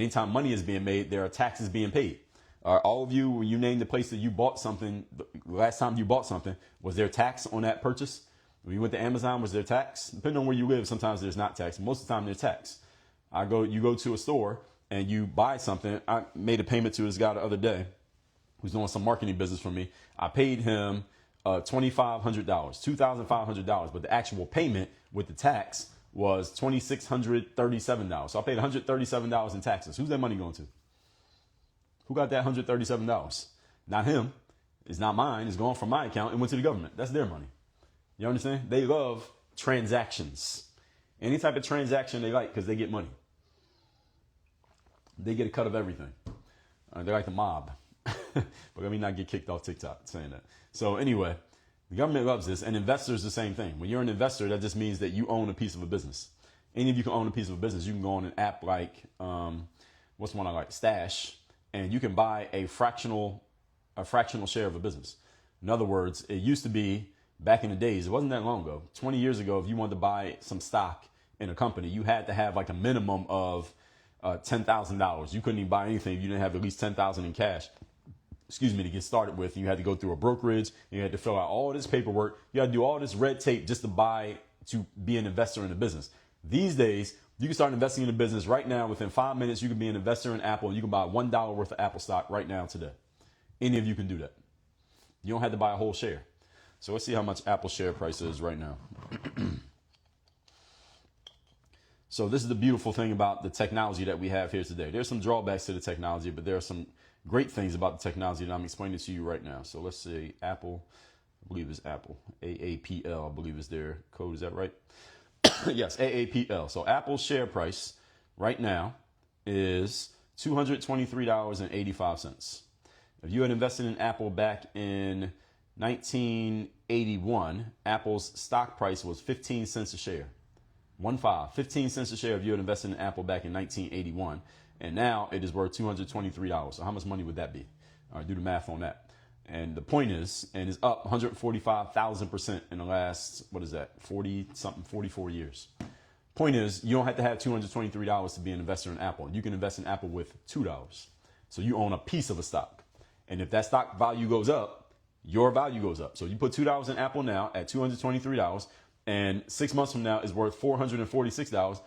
anytime money is being made, there are taxes being paid. All of you, when you name the place that you bought something, the last time you bought something, was there tax on that purchase? When you went to Amazon, was there tax? Depending on where you live, sometimes there's not tax. Most of the time, there's tax. You go to a store and you buy something. I made a payment to this guy the other day who's doing some marketing business for me. I paid him $2,500, $2,500, but the actual payment with the tax was $2,637. So I paid $137 in taxes. Who's that money going to? Who got that $137? Not him. It's not mine. It's going from my account and went to the government. That's their money. You understand? They love transactions. Any type of transaction they like because they get money. They get a cut of everything. They're like the mob. But let me not get kicked off TikTok saying that. So anyway, the government loves this, and investors the same thing. When you're an investor, that just means that you own a piece of a business. Any of you can own a piece of a business. You can go on an app like, what's one I like? Stash, and you can buy a fractional share of a business. In other words, it used to be back in the days, it wasn't that long ago, 20 years ago, if you wanted to buy some stock in a company, you had to have like a minimum of $10,000. You couldn't even buy anything if you didn't have at least $10,000 in cash. To get started with. You had to go through a brokerage. You had to fill out all this paperwork. You had to do all this red tape just to be an investor in a business. These days, you can start investing in a business right now. Within 5 minutes, you can be an investor in Apple. You can buy $1 worth of Apple stock right now today. Any of you can do that. You don't have to buy a whole share. So let's see how much Apple share price is right now. So this is the beautiful thing about the technology that we have here today. There's some drawbacks to the technology, but there are some great things about the technology that I'm explaining to you right now. So let's say Apple, I believe it's Apple, AAPL, I believe is their code. Is that right? Yes, AAPL. So Apple's share price right now is $223.85. If you had invested in Apple back in 1981, Apple's stock price was 15 cents a share. 15 cents a share if you had invested in Apple back in 1981. And now it is worth $223. So how much money would that be? All right, do the math on that. And the point is, and it's up 145,000% in the last, 44 years. Point is, you don't have to have $223 to be an investor in Apple. You can invest in Apple with $2. So you own a piece of a stock. And if that stock value goes up, your value goes up. So you put $2 in Apple now at $223, and 6 months from now is worth $446.